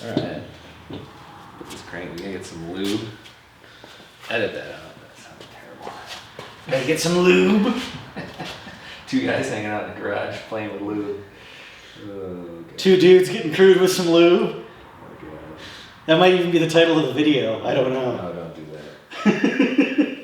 Alright. Put this crank, we gotta get some lube. Edit that out, that sounded terrible. Gotta get some lube. Two guys hanging out in the garage playing with lube. Oh, Two dudes getting crude with some lube. oh gosh. That might even be the title of the video. I don't know. No, don't do that.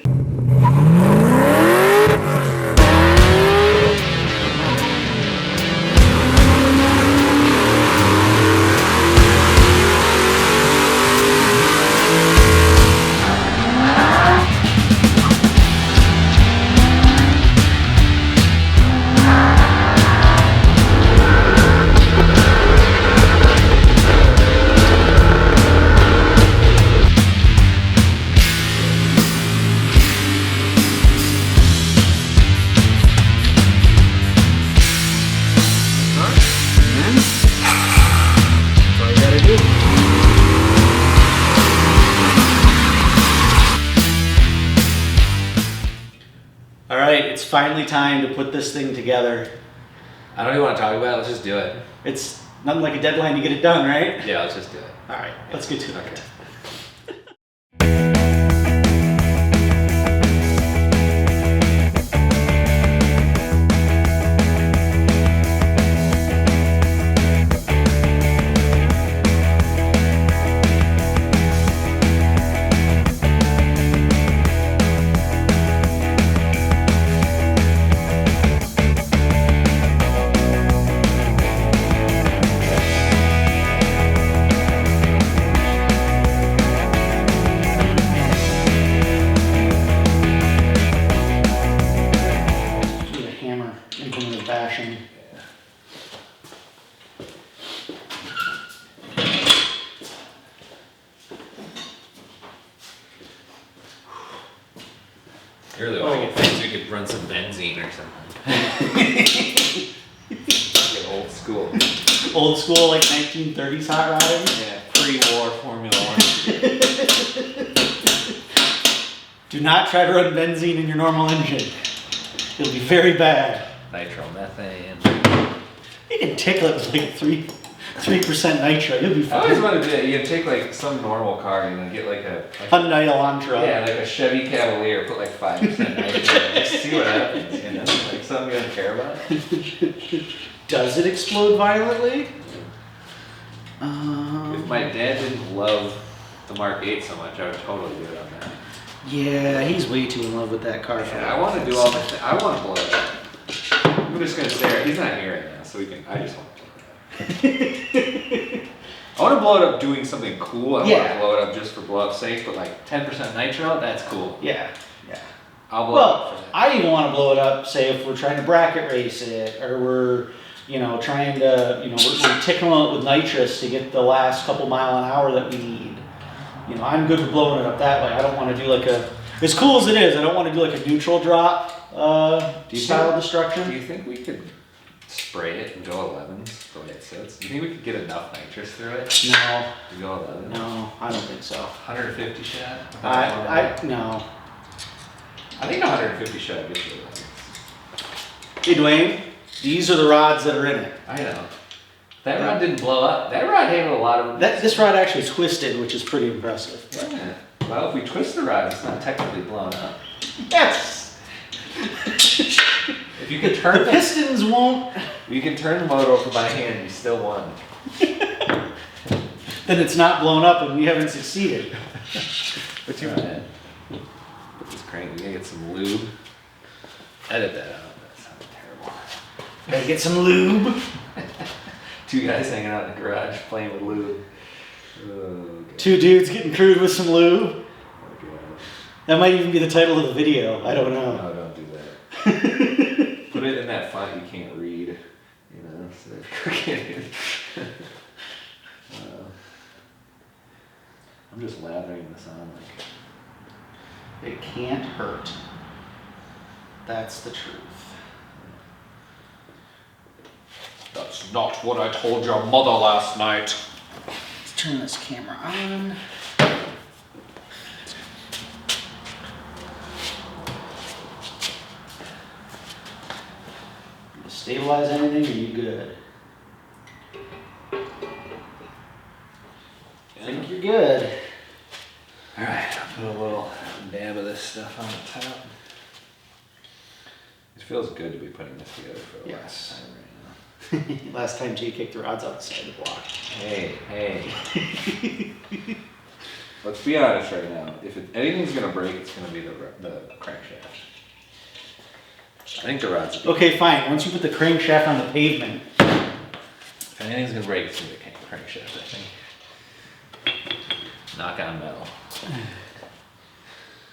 Alright, it's finally time to put this thing together. I don't even want to talk about it, let's just do it. It's nothing like a deadline to get it done, right? Yeah, let's just do it. Alright, let's get to it. Okay. Need a hammer implemented bashing. I really want to get things we could run some benzene or something. Get old school. Old school, like 1930s hot rodding. Yeah, pre-war Formula One. Do not try to run benzene in your normal engine. It'll be very bad. Nitromethane. You can tickle it with like 3% nitro. You'll be I always fine. wanted to do, you can take like some normal car, you know, get like a Hyundai Elantra. yeah, like a Chevy Cavalier, put like 5% nitro, just see what happens, you know, like something you don't care about. Does it explode violently? If my dad didn't love the Mark 8 so much, I would totally do it on that. Yeah, he's way too in love with that car. Yeah, I want to do all the things. I want to blow it up. I'm just gonna say he's not here right now, so we can. I just want to blow it up. I want to blow it up doing something cool. I don't want to blow it up just for blow up's sake, but like 10% nitro, that's cool. Yeah. I'll blow it up Well, for that. I even want to blow it up, say if we're trying to bracket race it, or we're, trying to, we're tickling it with nitrous to get the last couple mile an hour that we need. I'm good with blowing it up that way. I don't want to do like as cool as it is, I don't want to do like a neutral drop style destruction. Do you think we could spray it and go 11s the way it sits? Do you think we could get enough nitrous through it No, to go 11? no, I don't think so. 150 shot? No. I think 150 shot gets you 11. Hey Dwayne, these are the rods that are in it. I know. That rod didn't blow up. That rod handled a lot of. This rod actually twisted, which is pretty impressive. Yeah. Well, if we twist the rod, it's not technically blown up. Yes. If you can turn The pistons won't. you can turn the motor over by hand. You still won. Then it's not blown up, and we haven't succeeded. But you man. Put this crank. We gotta get some lube. Edit that out. That sounded terrible. Gotta get some lube. Two guys hanging out in the garage playing with lube. Oh, God. Two dudes getting crude with some lube. Oh, God. That might even be the title of the video. I don't know. No, don't do that. Put it in that font you can't read. You know, so that crooked. I'm just lathering this on like. It can't hurt. That's the truth. That's not what I told your mother last night. Let's turn this camera on. Stabilize anything, or you good? I think you're good. All right, I'll put a little dab of this stuff on the top. It feels good to be putting this together for the last time right now. Last time Jay kicked the rods outside the block. Hey. Let's be honest right now. If anything's gonna break, it's gonna be the crankshaft. I think the rods. Okay, fine. Once you put the crankshaft on the pavement. If anything's gonna break, it's gonna be the crankshaft, I think. Knock on metal.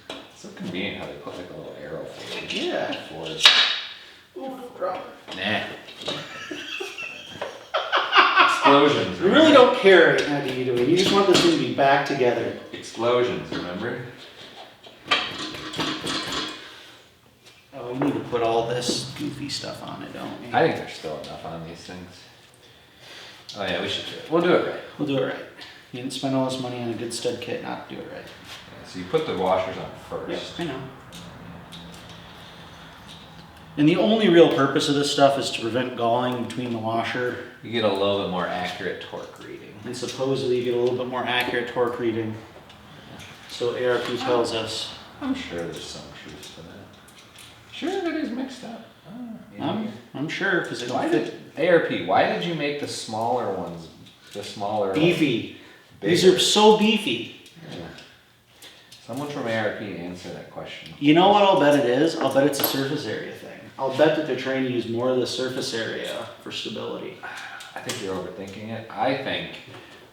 It's so convenient how they put like a little arrow for it. Yeah. Forward. Ooh, drop it. Nah. Explosions. You really don't care right now, do you? You just want this thing to be back together. Explosions, remember? Oh, we need to put all this goofy stuff on it, don't we? I think there's still enough on these things. Oh yeah, we should do it. We'll do it right. We'll do it right. You didn't spend all this money on a good stud kit, not do it right. Yeah, so you put the washers on first. Yes, I know. And the only real purpose of this stuff is to prevent galling between the washer. You get a little bit more accurate torque reading. And supposedly you get a little bit more accurate torque reading. So ARP tells us. I'm sure there's some truth to that. Sure, that is mixed up. I'm sure, because it don't fit. ARP, why did you make the smaller ones, the smaller... Beefy. Bigger? These are so beefy. Yeah. Someone from ARP answer that question. You know what I'll bet it is? I'll bet it's a surface area thing. I'll bet that they're trying to use more of the surface area for stability. I think you're overthinking it. I think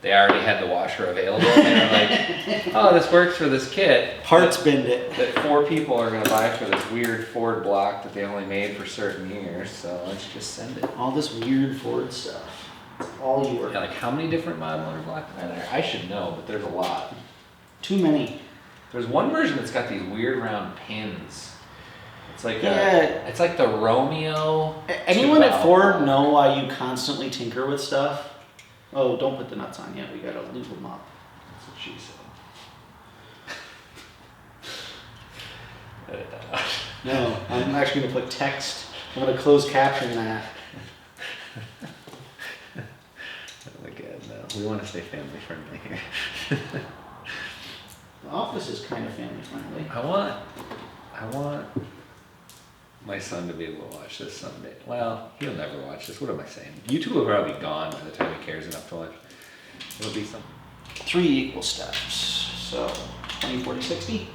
they already had the washer available and they were like, oh, this works for this kit. Parts bend it. That 4 people are going to buy for this weird Ford block that they only made for certain years, so let's just send it. All this weird Ford stuff. It's all you work. Yeah, like how many different mod motor blocks are there? I should know, but there's a lot. Too many. There's one version that's got these weird round pins. It's like it's like the Romeo. Anyone at Ford know why you constantly tinker with stuff? Oh, don't put the nuts on yet. We gotta lube them up. That's what she said. Edit that out. No, I'm actually gonna put text. I'm gonna close caption that. Oh my god, no. We want to stay family friendly here. The office is kind of family friendly. I want my son to be able to watch this someday. Well, he'll never watch this. What am I saying? YouTube will probably be gone by the time he cares enough to watch. It'll be something. 3 equal steps. So 20, 40, 60?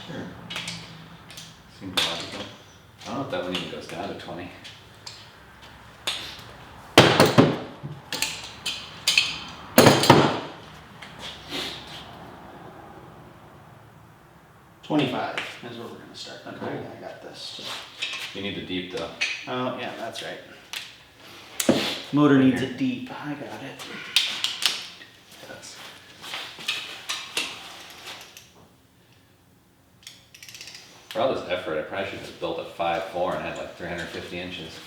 Sure. Seems logical. I don't know if that one even goes down to 20. $25 is where we're gonna start. Okay, I got this. You need the deep though. Oh, yeah, that's right. Motor needs it deep. I got it. Yes. For all this effort, I probably should have built a 5.4 and had like 350 inches.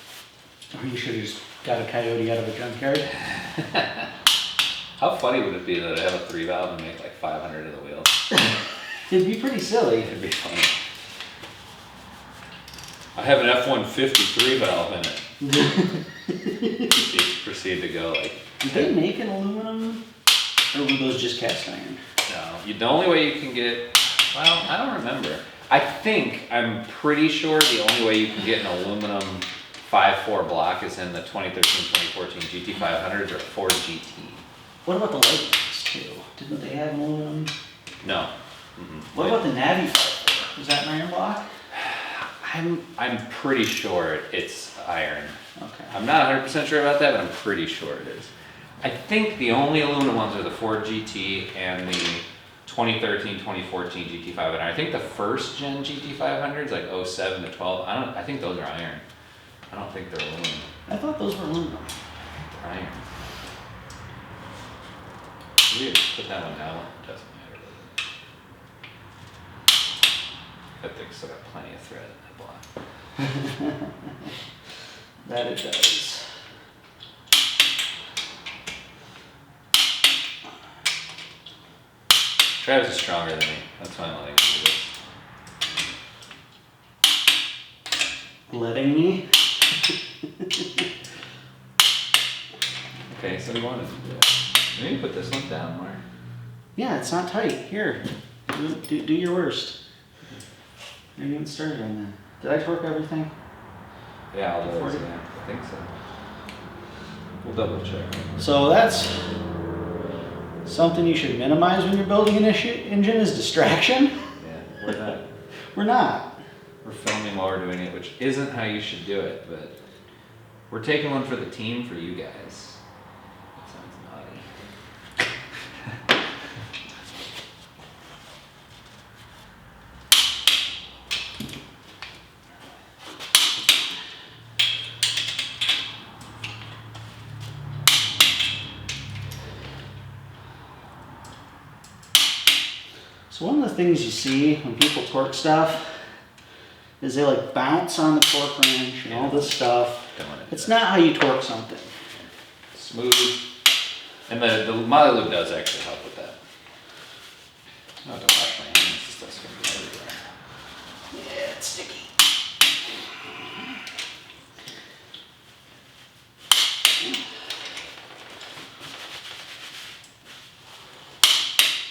Or you should have just got a Coyote out of a junkyard. How funny would it be that I have a 3-valve and make like 500 of the wheels? It'd be pretty silly. It'd be funny. I have an F-150 3-valve in it. Proceed to go like... Did they make an aluminum? Or were those just cast iron? No. The only way you can get... Well, I don't remember. I'm pretty sure the only way you can get an aluminum 5.4 block is in the 2013-2014 GT500s or Ford GT. What about the Lightnings too? Didn't they have aluminum? No. What about the Navi 5.4? Is that an iron block? I'm pretty sure it's iron. Okay. I'm not 100% sure about that, but I'm pretty sure it is. I think the only aluminum ones are the Ford GT and the 2013-2014 GT500. I think the first gen GT500s, like 07 to 12, I think those are iron. I don't think they're aluminum. I thought those were aluminum. They're iron. Weird. Put that one down. It doesn't matter. That thing's still got plenty of thread in that block. That it does. Travis is stronger than me. That's why I'm letting him do this. Letting me? Okay, so we wanted to do it. We need to put this one down more. Yeah, it's not tight. Here, do your worst. I didn't even started on that. Did I torque everything? Yeah, I'll do it. Yeah, I think so. We'll double check. So that's something you should minimize when you're building an engine is distraction. Yeah, we're not. We're not. We're filming while we're doing it, which isn't how you should do it, but we're taking one for the team for you guys. That sounds naughty. So one of the things you see when people torque stuff is they like bounce on the torque wrench and all this stuff. It's not how you torque something. Smooth. And the Moly Lube does actually help with that. I don't have to wash my hands, this stuff's gonna be everywhere. Yeah, it's sticky.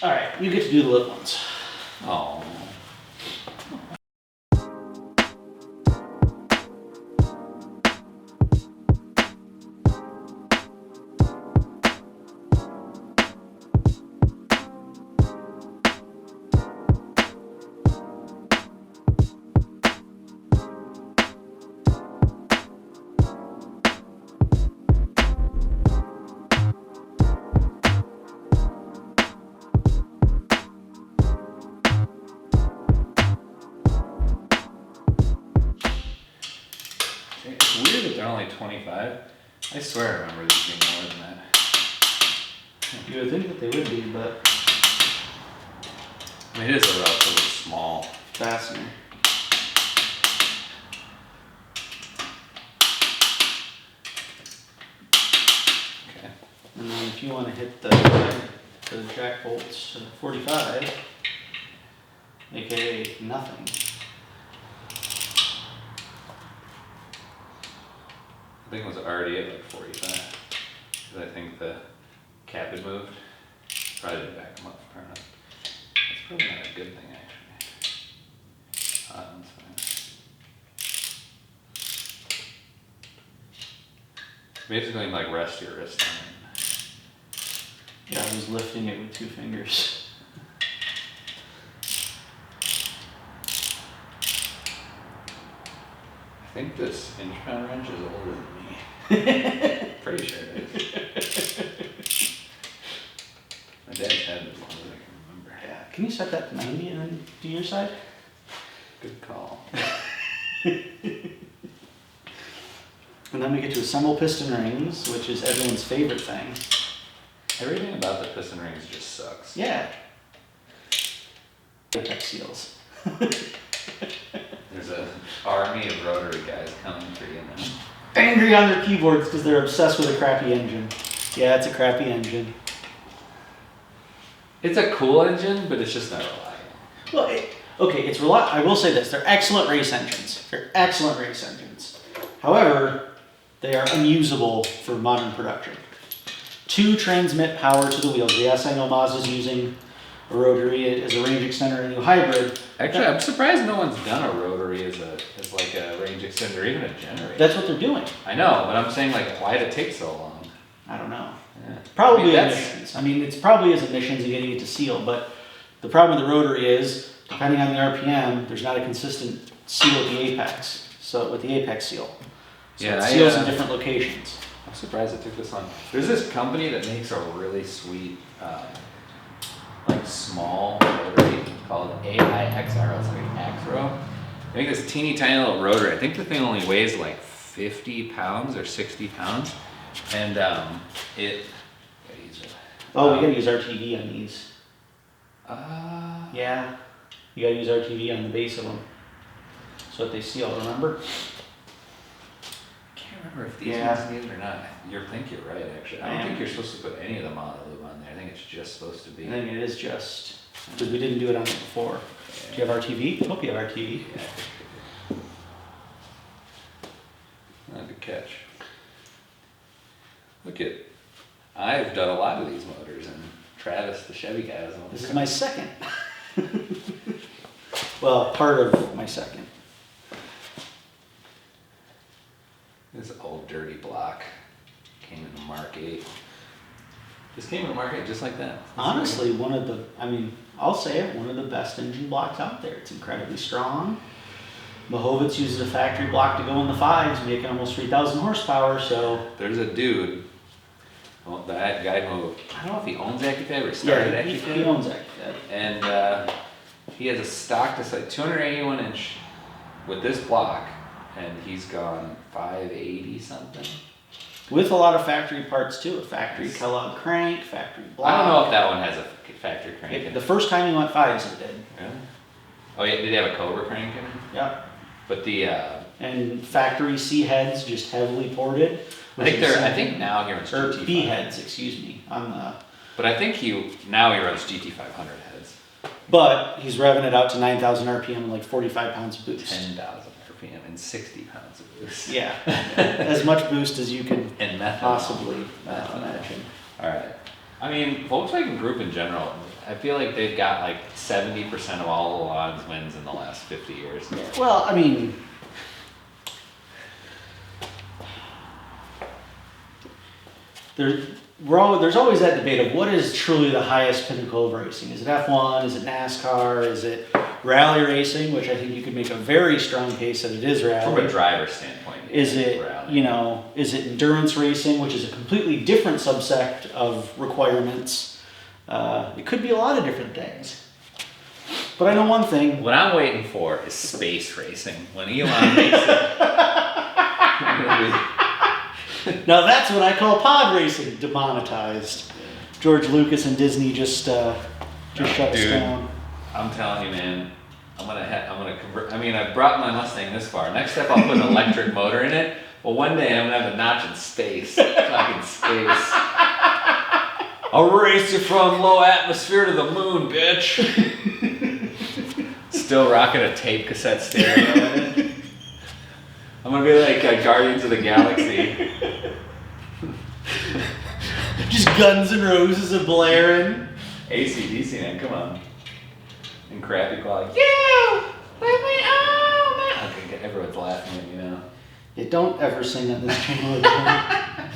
All right, you get to do the little ones. Oh. It's weird that they're only 25. I swear I remember these being more than that. You would think that they would be, but I mean, it is a relatively small fastener. Okay. And then if you want to hit the jack bolts to 45, aka nothing. I think it was already at like 45. Because I think the cap had moved. Probably didn't back them up far enough. That's probably not a good thing, actually. That's fine. Basically, like, rest your wrist on it. Yeah, I was lifting it with 2 fingers. I think this inch-pound wrench is older than me. Pretty sure it is. My dad's had it as long as I can remember. Yeah. Can you set that to 90 and then do your side? Good call. And then we get to assemble piston rings, which is everyone's favorite thing. Everything about the piston rings just sucks. Yeah. Apex seals. There's an army of rotary guys coming for you now. Angry on their keyboards because they're obsessed with a crappy engine. Yeah, it's a crappy engine. It's a cool engine, but it's just not reliable. Well, okay, it's reliable. I will say this: they're excellent race engines. They're excellent race engines. However, they are unusable for modern production. To transmit power to the wheels. Yes, I know Mazda's using a rotary as a range extender in a new hybrid. Actually, I'm surprised no one's done a rotary as like a range extender or even a generator. That's what they're doing. I know, but I'm saying, like, why did it take so long? I don't know. Yeah. Probably I mean, emissions. I mean, it's probably as emissions and getting it to seal, but the problem with the rotary is, depending on the RPM, there's not a consistent seal at the apex. So with the apex seal. So Yeah, it seals in different locations. I'm surprised it took this long. There's this company that makes a really sweet, like, small rotary called AIXR. It's like Acro. They make this teeny tiny little rotary. I think the thing only weighs like 50 pounds or 60 pounds. And Oh, we gotta use RTV on these. Uh, Yeah, you gotta use RTV on the base of them. So that they seal, remember? I can't remember if these Yeah. ones need it or not. You think you're right, actually. I don't think you're supposed to put any of the Moly Lube on there. I think it's just supposed to be. I think it is just, because we didn't do it on it before. Do you have RTV? I hope you have RTV. Yeah. Good catch. Look at, I've done a lot of these motors, and Travis Travis, the Chevy guy, has one. This is my second. Well, part of my second. This old dirty block came in the Mark 8. This came in the Mark 8 just like that. Honestly, one of the, I mean, I'll say it, one of the best engine blocks out there. It's incredibly strong. Mahovitz uses a factory block to go in the 5s, making almost 3,000 horsepower, so. There's a dude, well, that guy who, I don't know if he owns AccuFab or started AccuFab. He owns AccuFab. And he has a stock that's like 281 inch with this block, and he's gone 580 something. With a lot of factory parts too, a factory Kellogg crank, factory block. I don't know if that one has a factory crank in it. The first time he went 5s, it did. Really? Oh yeah, did he have a Cobra crank in it? Yep. But the and factory C heads just heavily ported. I think now he runs or GT500. B heads, excuse me, on the. But I think now he runs GT500 heads. But he's revving it out to 9,000 RPM and like 45 pounds of boost. 10,000 RPM and 60 pounds of boost. Yeah, as much boost as you can and possibly imagine. All right. I mean, Volkswagen Group in general, I feel like they've got like 70% of all the Lawns wins in the last 50 years. Well, I mean, there's always that debate of what is truly the highest pinnacle of racing. Is it F1? Is it NASCAR? Is it rally racing? Which I think you could make a very strong case that it is rally. From a driver standpoint. Is it, rally. Is it endurance racing, which is a completely different subsect of requirements? It could be a lot of different things. But I know one thing. What I'm waiting for is space racing. When Elon makes it. Now that's what I call pod racing, demonetized. George Lucas and Disney just shut us down. I'm telling you, man. I'm gonna convert. I mean, I brought my Mustang this far. Next step, I'll put an electric motor in it. Well, one day I'm gonna have a notch in space. Fucking space. I'll race you from low atmosphere to the moon, bitch. Still rocking a tape cassette stereo in it. I'm gonna be like Guardians of the Galaxy. Just Guns N' Roses are blaring. AC/DC, man, come on. And crappy quality. Yeah, let me on. Okay, everyone's laughing at me now. Yeah, don't ever sing on this channel again.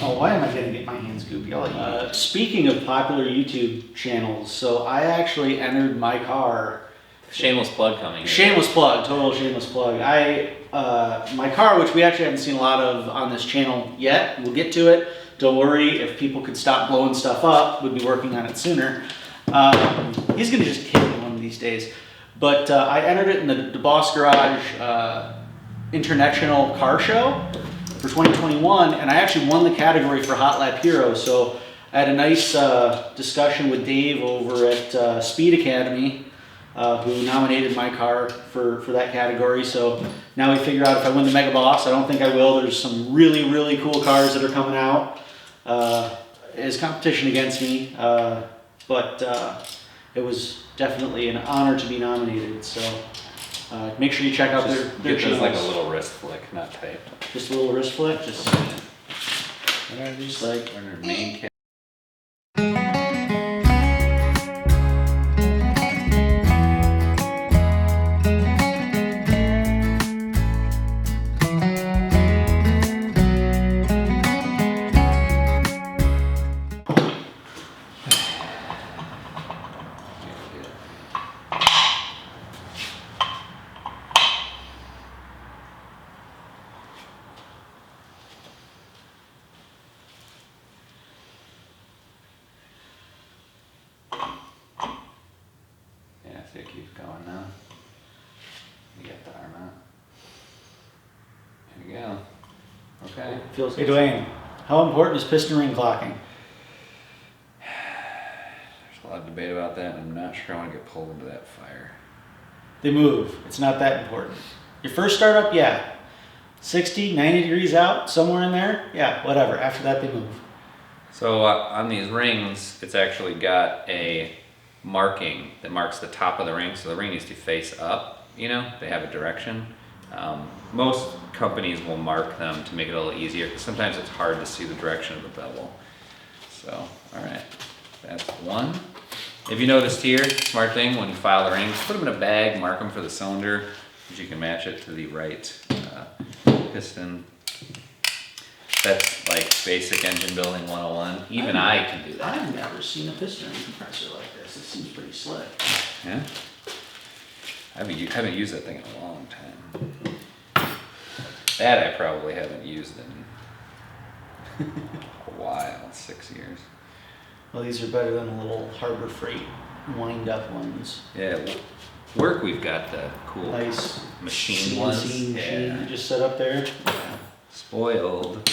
Oh, why am I gonna get my hands goopy? Speaking of popular YouTube channels, so I actually entered my car. Shameless plug coming. Shameless plug, total shameless plug. My car, which we actually haven't seen a lot of on this channel yet, we'll get to it. Don't worry, if people could stop blowing stuff up, we'd be working on it sooner. He's gonna just kill me one of these days. But I entered it in the Boss Garage International Car Show for 2021, and I actually won the category for Hot Lap Hero. So I had a nice discussion with Dave over at Speed Academy, who nominated my car for that category. So now we figure out if I win the Mega Boss. I don't think I will. There's some really, really cool cars that are coming out as competition against me. But it was definitely an honor to be nominated. So make sure you check out their channels. Like a little wrist flick, not type. Just a little wrist flick. Just like under main camera. It keeps going now. You got the arm out. There you go. Okay. Hey Dwayne, how important is piston ring clocking? There's a lot of debate about that, and I'm not sure I want to get pulled into that fire. They move. It's not that important. Your first startup, yeah. 60, 90 degrees out, somewhere in there, yeah, whatever. After that, they move. So on these rings, it's actually got a marking that marks the top of the ring, so the ring needs to face up, they have a direction. Most companies will mark them to make it a little easier, because sometimes it's hard to see the direction of the bevel. So, all right, that's one. If you noticed here, smart thing, when you file the rings, put them in a bag, mark them for the cylinder, so you can match it to the right piston. That's like basic engine building 101. Even I can do that. I've never seen a piston compressor like this. It seems pretty slick. Yeah? I haven't used that thing in a long time. That I probably haven't used in a while, 6 years. Well, these are better than the little Harbor Freight wind-up ones. Yeah, work we've got the cool Nice machine CNC ones. machine Yeah. you just set up there. Yeah. Spoiled.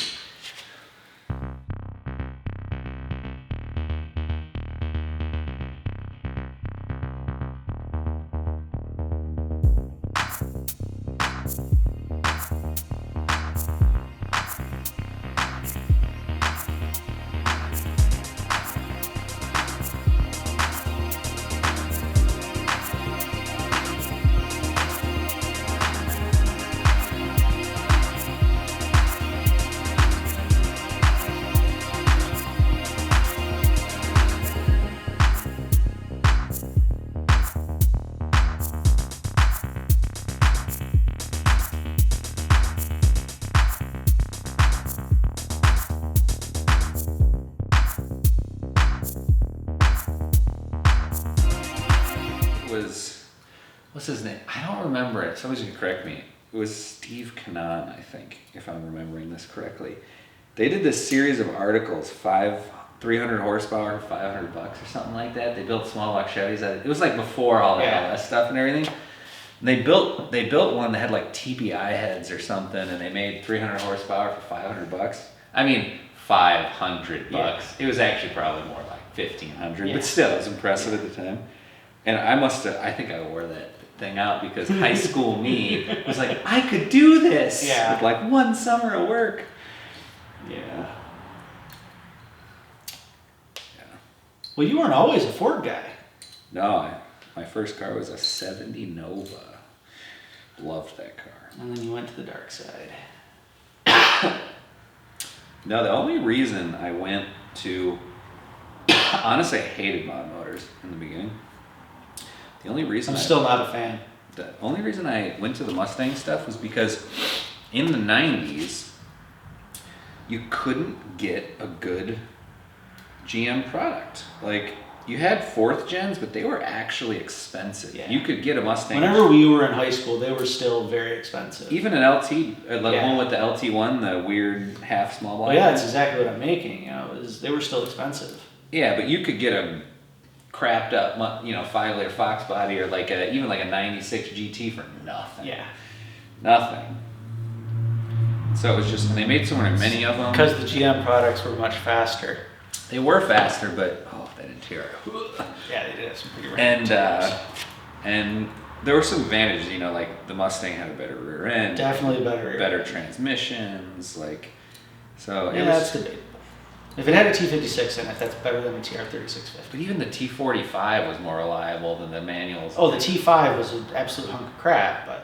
What's his name? I don't remember it. Somebody's gonna correct me. It was Steve Cannon, I think, if I'm remembering this correctly. They did this series of articles, 300 horsepower, $500 or something like that. They built small block Chevys. It was like before all the LS stuff and everything. And they built one that had like TPI heads or something, and they made 300 horsepower for $500. I mean, $500. Yeah. It was actually probably more like 1,500, but still, it was impressive at the time. And I think I wore that thing out because high school me was like, I could do this with like one summer of work. Yeah. Well, you weren't always a Ford guy. No, my first car was a 70 Nova. Loved that car. And then you went to the dark side. No, the only reason I went to, honestly, I hated mod motors in the beginning. The only reason I'm still not a fan. The only reason I went to the Mustang stuff was because in the 90s, you couldn't get a good GM product. Like, you had 4th gens, but they were actually expensive. Yeah. You could get a Mustang. Whenever we were in high school, they were still very expensive. Even an LT, the one with the LT1, the weird half small block. Well, yeah, that's exactly what I'm making. You know, they were still expensive. Yeah, but you could get a crapped up, 5-liter Fox body, or like even like a 96 GT for nothing. Yeah. Nothing. So it was just, and they made so many of them. Because the GM products were much faster. They were faster, but that interior. Yeah, they did have some pretty random and there were some advantages, like the Mustang had a better rear end. Definitely better transmissions, like, so yeah, that's debatable. If it had a T56 in it, that's better than a TR3650. But even the T45 was more reliable than the manuals. Oh, the T5 was an absolute hunk of crap, but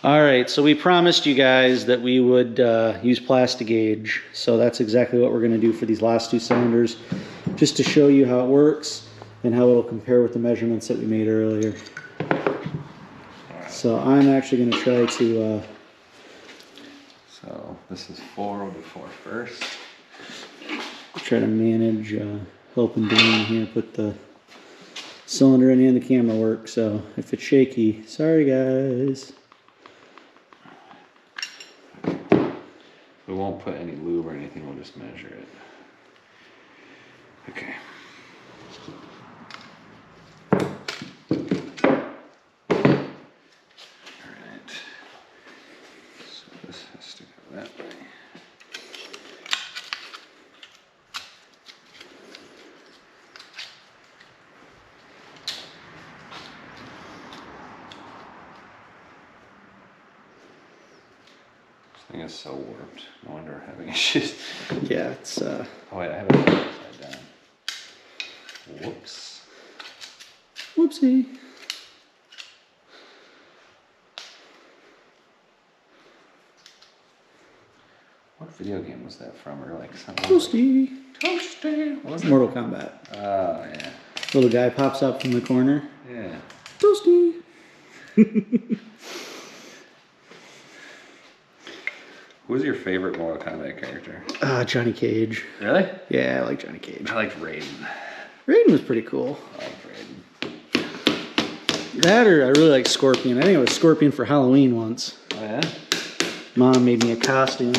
All right, so we promised you guys that we would use Plastigauge. So that's exactly what we're going to do for these last 2 cylinders, just to show you how it works and how it'll compare with the measurements that we made earlier. So I'm actually going to try to... So this is 4, we'll do 4 first. Try to manage helping Dewayne here put the cylinder in and the camera work. So if it's shaky, sorry guys. We won't put any lube or anything, we'll just measure it. Okay. Alright. So this has to go that way. This thing is so warped. No wonder we're having issues. Yeah, it's Oh wait, I have it upside down. Whoops. Whoopsie. What video game was that from? Or like something Toasty. like Toasty. What was it? Mortal Kombat. Oh yeah. Little guy pops up from the corner. Yeah. Toasty. Who's your favorite Mortal Kombat character? Johnny Cage. Really? Yeah, I like Johnny Cage. I liked Raiden. Raiden was pretty cool. I liked Raiden. That or I really like Scorpion. I think it was Scorpion for Halloween once. Oh yeah? Mom made me a costume.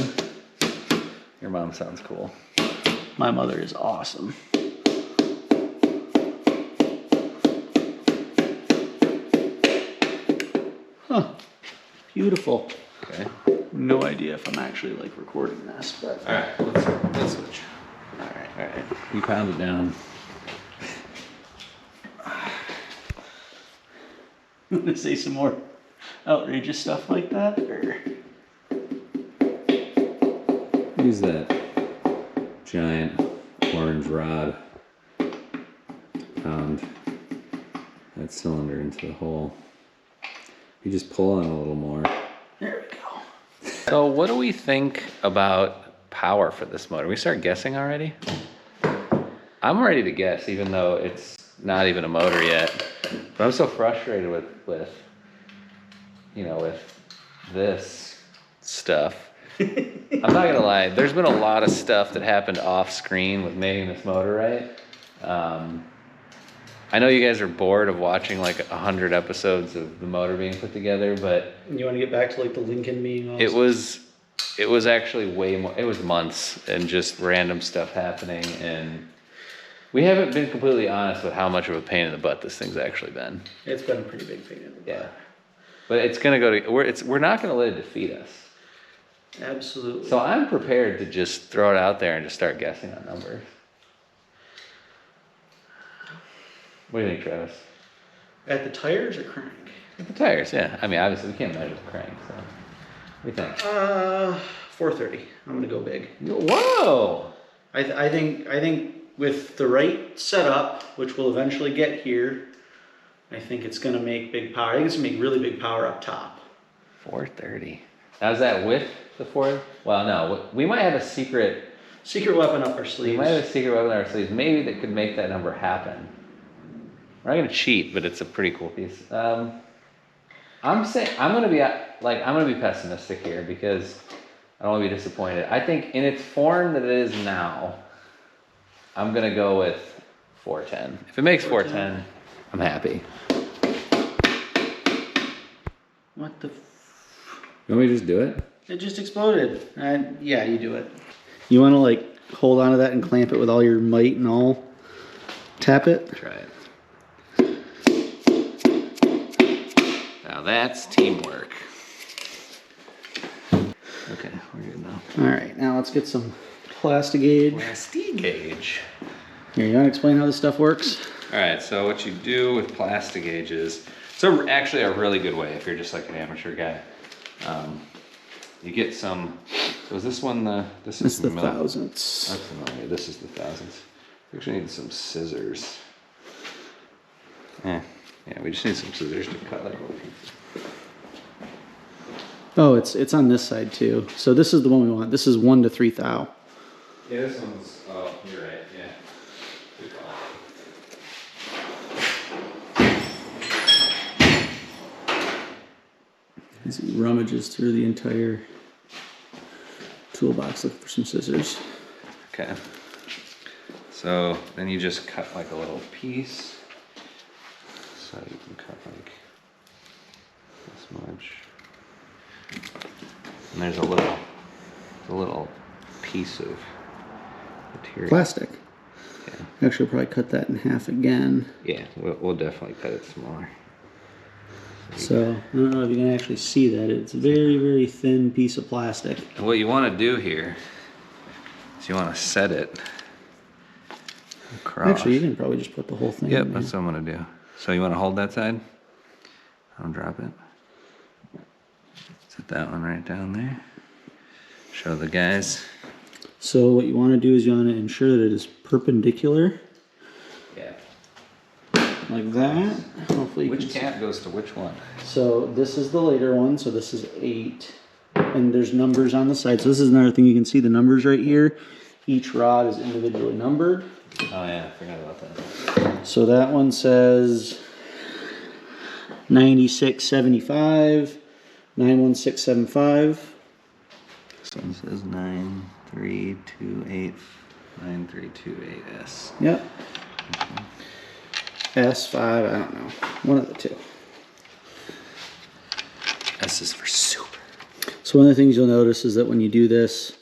Your mom sounds cool. My mother is awesome. Huh. Beautiful. Okay. No idea if I'm actually like recording this, but. Alright, let's switch. Alright. You pound it down. I'm gonna say some more outrageous stuff like that, or Use that giant orange rod. Pound that cylinder into the hole. You just pull on a little more. there we go. So what do we think about power for this motor? We start guessing already? I'm ready to guess, even though it's not even a motor yet. But I'm so frustrated with this stuff. I'm not gonna lie, there's been a lot of stuff that happened off screen with making this motor, right? I know you guys are bored of watching like 100 episodes of the motor being put together, but You want to get back to like the Lincoln being awesome? it was actually way more, it was months and just random stuff happening, and we haven't been completely honest with how much of a pain in the butt this thing's actually been. It's been a pretty big pain in the butt. Yeah. But it's gonna go to, we're not gonna let it defeat us. Absolutely. So I'm prepared to just throw it out there and just start guessing on numbers. What do you think, Travis? At the tires or crank? The tires, yeah. I mean, obviously we can't measure the crank, so. What do you think? 430. I'm gonna go big. Whoa! I think with the right setup, which we'll eventually get here, I think it's gonna make big power. I think it's gonna make really big power up top. 430. Now is that with the Ford? Well, no, we might have a secret weapon up our We sleeves. might have a secret weapon in our sleeves, maybe that could make that number happen. We're not gonna cheat, but it's a pretty cool piece. I'm gonna be pessimistic here because I don't want to be disappointed. I think in its form that it is now, I'm gonna go with 410. If it makes 410, I'm happy. What the? You want me to just do it? It just exploded. Yeah, you do it. You want to like hold on to that and clamp it with all your might and all. Tap it. Try it. Now that's teamwork. Okay, we're good now. All right, now let's get some Plastigauge. Plastigauge. Here, you want to explain how this stuff works? All right, so what you do with Plastigauge is, so actually a really good way if you're just like an amateur guy. You get some, so is this one this is the mil- thousandths. That's the millimeter, this is the thousandths. We actually need some scissors. Yeah, we just need some scissors to cut like a little piece. Oh, it's on this side too. So this is the one we want. This is 1 to 3 thou. Yeah, this one's, oh, you're right, yeah. Good call. As he rummages through the entire toolbox looking for some scissors. Okay. So then you just cut like a little piece. So you can cut like this much. And there's a little piece of material. Plastic. Yeah. Actually, I'll probably cut that in half again. Yeah, we'll definitely cut it smaller. So, I don't know if you can actually see that. It's a very, very thin piece of plastic. And what you want to do here is you want to set it across. Actually, you can probably just put the whole thing in Yep, there. that's what I'm going to do. So you want to hold that side? I'll drop it. Set that one right down there. Show the guys. So what you want to do is you want to ensure that it is perpendicular. Yeah. Like that. Hopefully you Which can see. cap goes to which one? So this is the later one, so this is 8. And there's numbers on the side. So this is another thing, you can see the numbers right here. Each rod is individually numbered. Oh yeah, I forgot about that. So that one says 9675, 91675. This one says 9328 9328S. Yep. S5, I don't know. One of the two. S is for super. So one of the things you'll notice is that when you do this,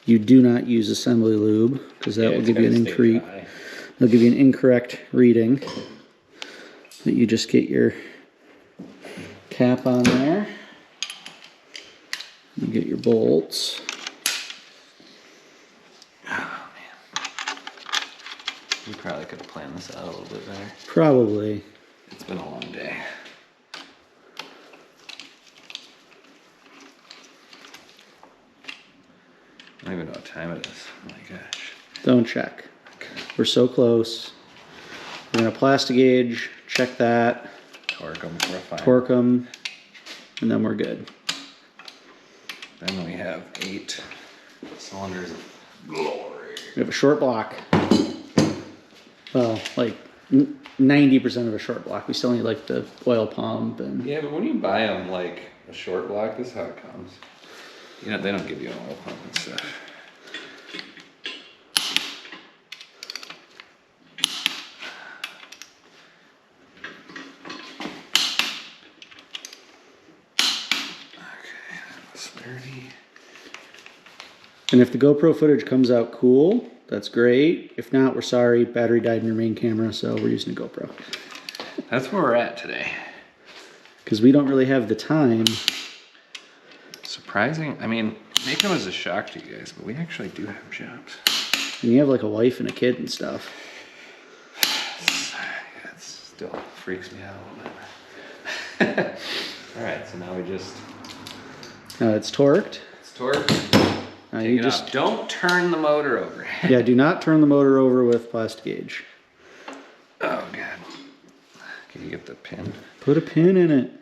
you do not use assembly lube because that will give you an They'll give you an incorrect reading. That you just get your cap on there. You get your bolts. Oh man. We probably could have planned this out a little bit better. Probably. It's been a long day. I don't even know what time it is. Oh my gosh. Don't check. We're so close. We're gonna plastic gauge, check that, Torque them for a fine. torque them, and then we're good. Then we have 8 cylinders of glory. We have a short block. Well, like 90% of a short block. We still need like the oil pump and. Yeah, but when you buy them like a short block, this is how it comes. You know, they don't give you an oil pump and stuff. Okay, that was 30. And if the GoPro footage comes out cool, that's great. If not, we're sorry. Battery died in your main camera, so we're using a GoPro. That's where we're at today. Because we don't really have the time. Surprising. I mean, making them is a shock to you guys, but we actually do have jobs. And you have like a wife and a kid and stuff. Yeah, it still freaks me out a little bit. Alright, so now we just... It's torqued. It's torqued. Now Take you it just off. Don't turn the motor over. yeah, do not turn the motor over with plastic gauge. Oh god. Can you get the pin? Put a pin in it.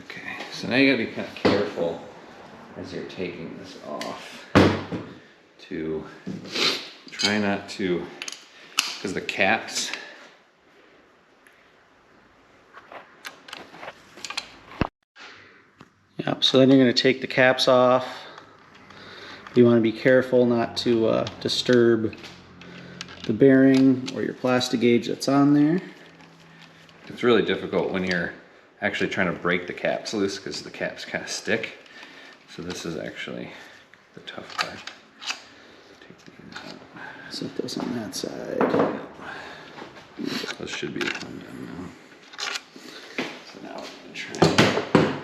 Okay, so now you gotta be kind of careful as you're taking this off to try not to, because the caps, Yep, so then you're going to take the caps off. You want to be careful not to disturb the bearing or your plastic gauge that's on there. it's really difficult when you're actually trying to break the caps loose because the caps kind of stick. So this is actually the tough part. Take these out. Set those on that side. Those should be undone now. So now we're going to try and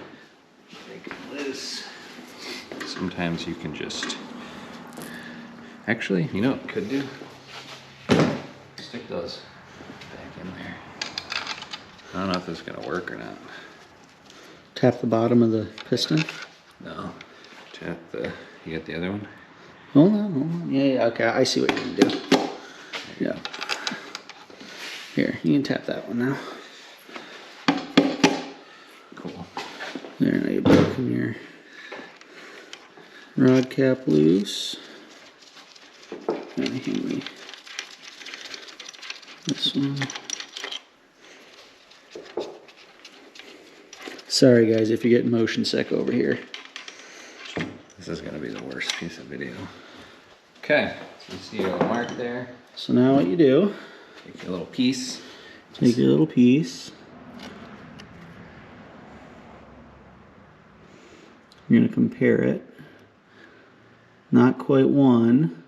break them loose. Sometimes you can just... Actually, you know what you could do? Stick those back in there. I don't know if this is gonna work or not. Tap the bottom of the piston. No. Tap the. You got the other one? Hold on. Yeah, okay, I see what you're gonna do. Yeah. Here, you can tap that one now. Cool. There, now you've broken your rod cap loose. And hand me this one. Sorry guys, if you're getting motion sick over here. This is gonna be the worst piece of video. Okay, so you see your little mark there. So now what you do, Take your little piece. take your little piece. You're gonna compare it. Not quite one.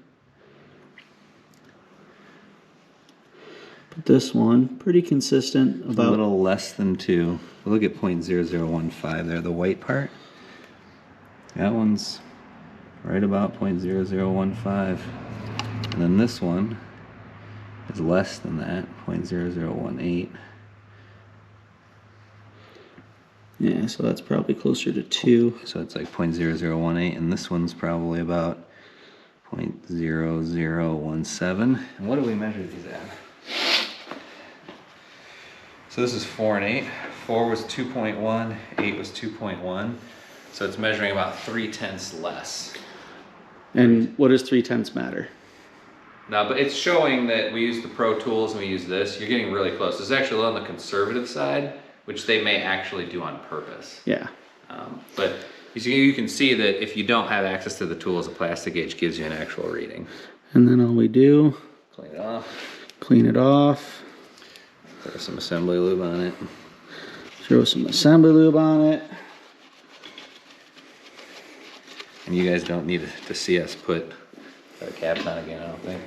But this one, pretty consistent, A about little less than 2. Look at 0.0015 there, the white part. That one's right about 0.0015. And then this one is less than that, 0.0018. yeah, so that's probably closer to 2. So it's like 0.0018, and this one's probably about 0.0017. And what do we measure these at? So this is 4 and 8. 4 was 2.1, 8 was 2.1. So it's measuring about 0.3 less. And what does 0.3 matter? No, but it's showing that we use the Pro Tools and we use this. You're getting really close. This is actually on the conservative side, which they may actually do on purpose. Yeah. But you can see that if you don't have access to the tools, a plastic gauge gives you an actual reading. And then all we do, Clean it off. clean it off, Throw some assembly lube on it. throw some assembly lube on it. And you guys don't need to see us put our caps on again, I don't think.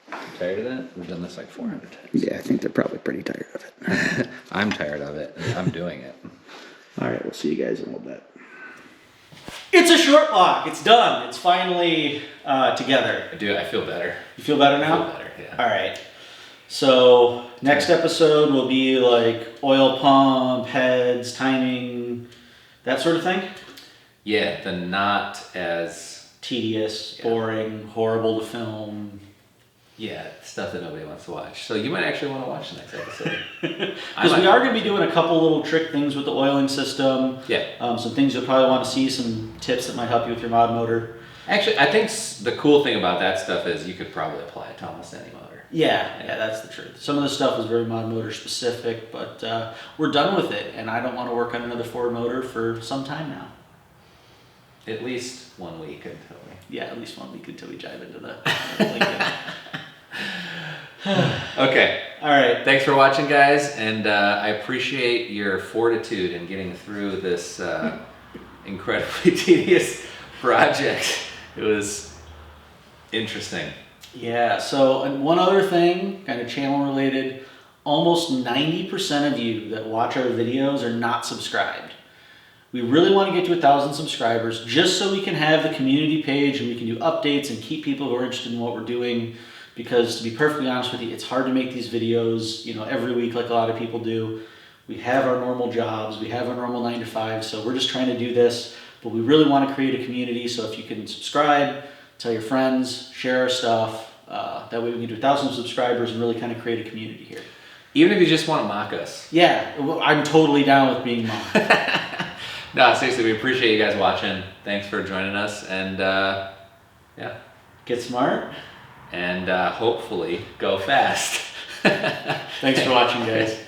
Huh? You tired of that? We've done this like 400 times. Yeah, I think they're probably pretty tired of it. I'm tired of it. I'm doing it. All right, we'll see you guys in a little bit. It's a short block. It's done. It's finally together. I do. I feel better. You feel better now? I feel better, yeah. All right. So next episode will be like oil pump, heads, timing, that sort of thing. Yeah, the not as... Tedious, boring, horrible to film. Yeah, stuff that nobody wants to watch. So you might actually want to watch the next episode. Because we are going to be doing a couple little trick things with the oiling system. Yeah. Some things you'll probably want to see, some tips that might help you with your mod motor. Actually, I think the cool thing about that stuff is you could probably apply it to almost any motor. Yeah, that's the truth. Some of the stuff is very mod motor specific, but we're done with it, and I don't want to work on another Ford motor for some time now. At least 1 week until we... Yeah, at least 1 week until we dive into the Lincoln. Okay. All right. Thanks for watching, guys, and I appreciate your fortitude in getting through this incredibly tedious project. It was interesting. Yeah, so and one other thing, kind of channel related, almost 90% of you that watch our videos are not subscribed. We really want to get to 1,000 subscribers just so we can have the community page and we can do updates and keep people who are interested in what we're doing. Because to be perfectly honest with you, it's hard to make these videos, every week like a lot of people do. We have our normal jobs, we have our normal 9 to 5, so we're just trying to do this. But we really want to create a community, so if you can subscribe, tell your friends, share our stuff. That way we can do 1,000 subscribers and really kind of create a community here. Even if you just want to mock us. Yeah, I'm totally down with being mocked. No, seriously, we appreciate you guys watching. Thanks for joining us, and yeah. Get smart. And hopefully go fast. Thanks for watching, guys.